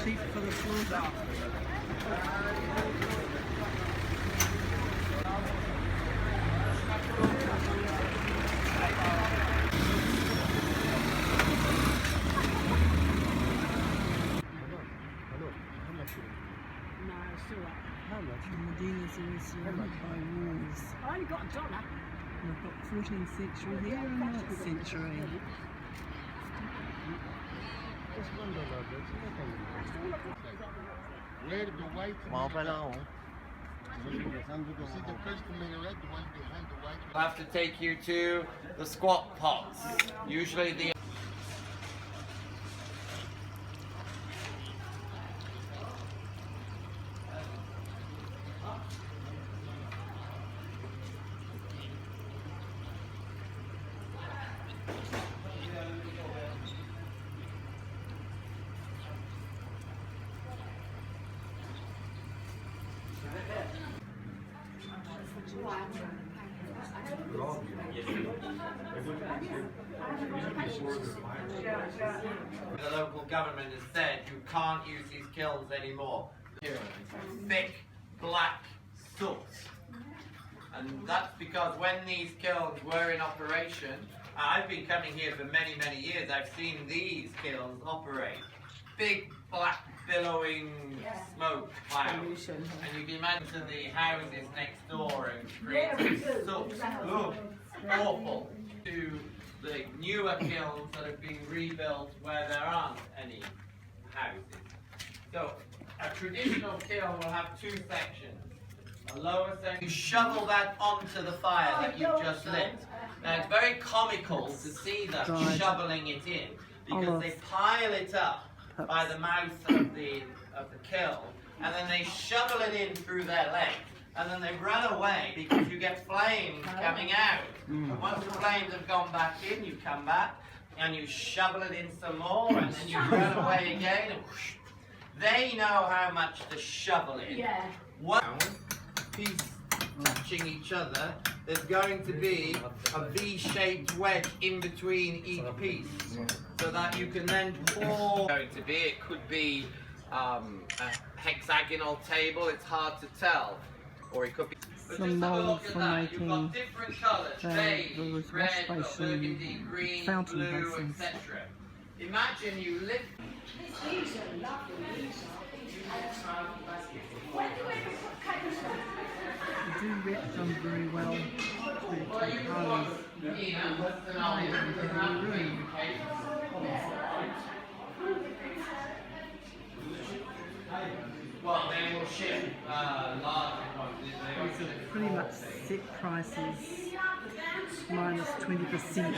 Sheep for the slaughter. How much? Medina's always surrounded by walls. I only got $1. And I've got 14th century here and 9th century. Just $1. Where the white? You see the first minaret, the one behind the white. I'll have to take you to the squat pots. Usually the the local government has said you can't use these kilns anymore. Thick black soot. And that's because when these kilns were in operation, I've been coming here for many, many years, I've seen these kilns operate. Big black billowing smoke clouds. And you can imagine the houses next door and creating soot. Awful. To the newer kilns that have been rebuilt where there aren't any houses. So a traditional kiln will have two sections. A lower section, you shovel that onto the fire that you've just lit. Now it's very comical to see them shoveling it in because they pile it up by the mouth of the kiln and then they shovel it in through their legs. And then they run away because you get flames coming out. And once the flames have gone back in, you come back and you shovel it in some more and then you run away again. And whoosh. They know how much to shovel in. Yeah. One piece touching each other, there's going to be a V-shaped wedge in between each piece. So that you can then pour. It could be a hexagonal table, it's hard to tell. Or it could be. Some mould for making You've got different colours, beige, red, burgundy, green, fountain blue, basins. etc. Imagine you live. These are lovely. When do we put cakes on? They do rip them very well. With colours. Well, they will ship larger quantities. These are pretty much set prices, minus 20%.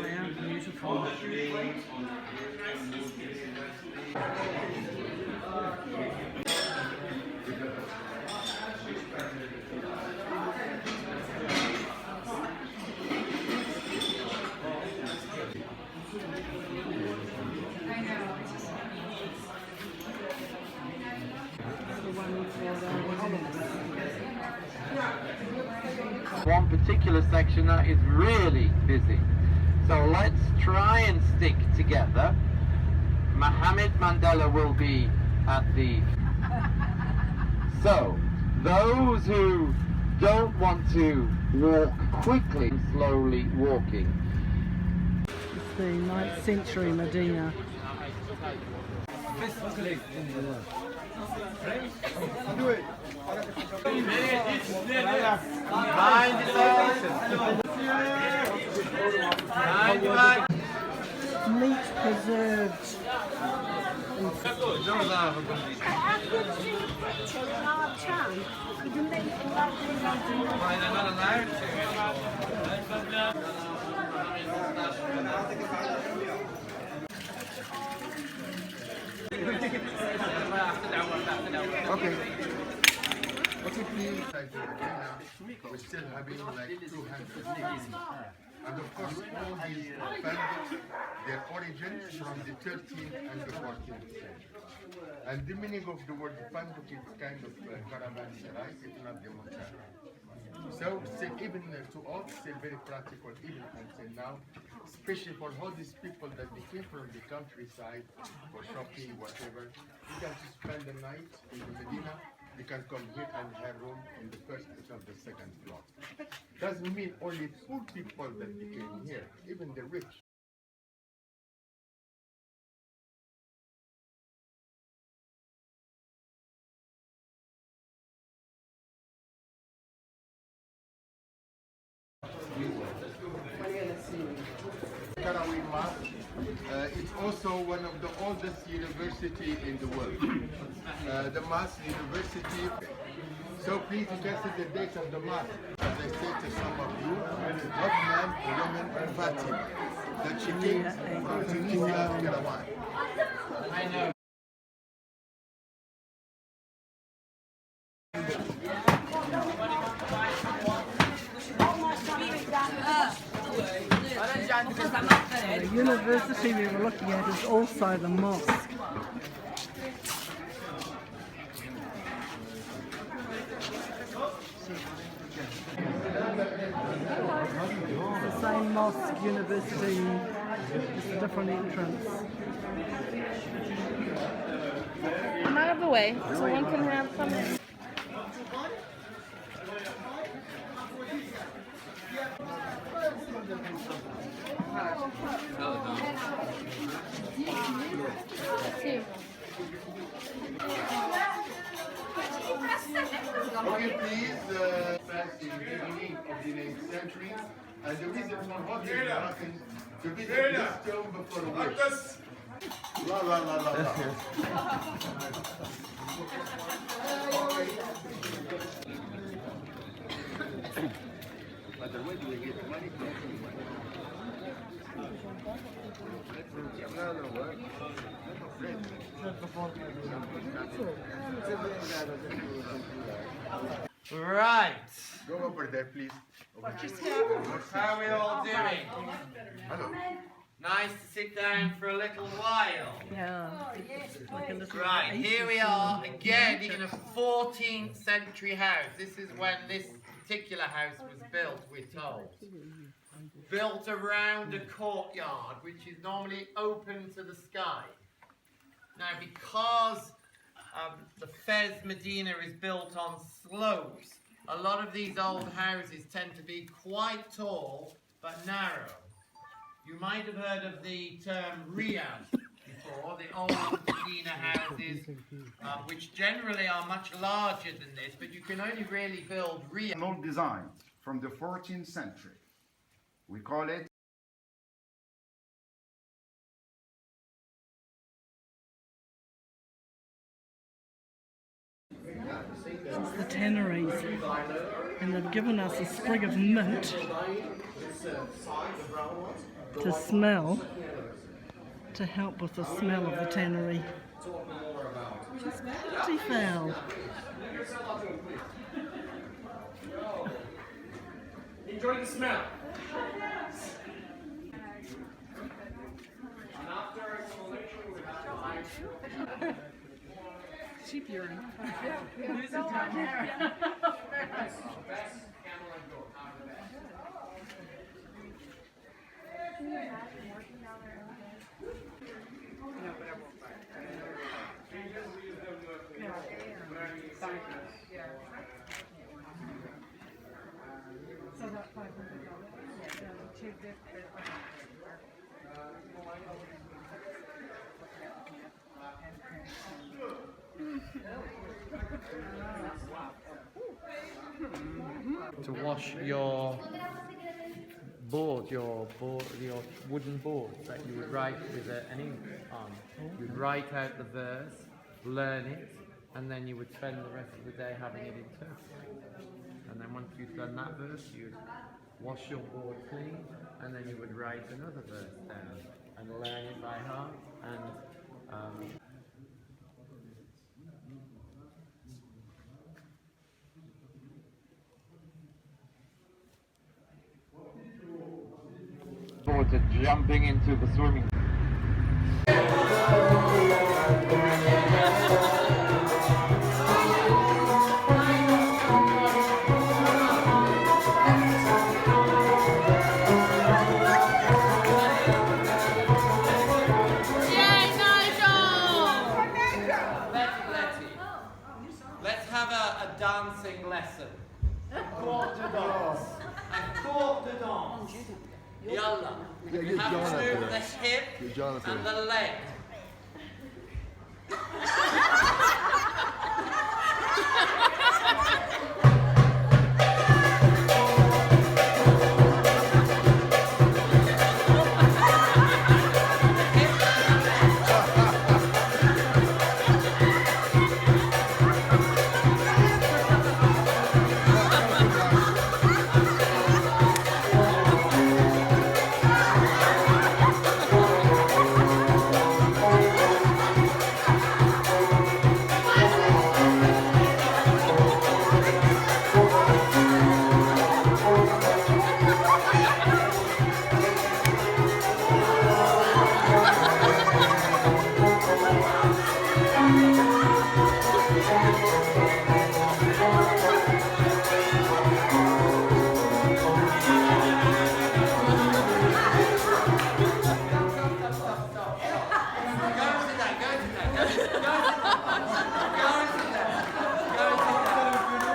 They are beautiful. One particular section that is really busy. So let's try and stick together. Mohammed Mandela will be at the... So, those who don't want to walk quickly, slowly walking. It's the 9th century Medina. Meat preserved. Okay. What if we're still having like 200 and of course all these families, their origin from the 13th and the 14th century. And the meaning of the word Panduk is kind of caravanserai, it's not the Mochara. So still even to all, still very practical even until now, especially for all these people that they came from the countryside for shopping, whatever. You can just spend the night in the Medina. You can come here and have room on the first and the second floor. Doesn't mean only poor people that they came here, even the rich. Karawi Mosque. It's also one of the oldest university in the world. The mosque university. So please, you can see the date of the mosque. As I said to some of you, Ottoman woman Fatima, that she came from Tunisia, Karawan. I know. The university we were looking at is also the mosque. It's the same mosque, university, just a different entrance. I'm out of the way, so one can have some. Okay, please, back in the beginning of the 9th century, and the reason for what the Moroccans to visit this tomb before work. La la la la la. But the way do we get money from Right. Go over there, please. Over How are we all doing? Hello. Nice to sit down for a little while. Yeah. Like a little Right, here we are oasis. again in a 14th century house. This is when this particular house was built, we're told. Built around a courtyard, which is normally open to the sky. Now, because the Fez Medina is built on slopes, a lot of these old houses tend to be quite tall but narrow. You might have heard of the term Riyadh before, the old Medina houses, which generally are much larger than this, but you can only really build Riyadh. An old design from the 14th century. We call it It's the tanneries, and they've given us a sprig of mint to smell, to help with the smell of the tannery. It's pretty foul. Enjoy the smell. And after isolation, we have to hide. Sheep urine. Best camel and goat out of the best. So that $500. To wash your wooden boards that you would write with an ink on. You'd write out the verse, learn it, and then you would spend the rest of the day having it interpreted. And then once you'd done that verse, you'd wash your board clean, and then you would write another verse down and learn it by heart. And jumping into the swimming pool. dancing lesson. Court de danse. A court de danse. Yalla. You have to move the hip and the legs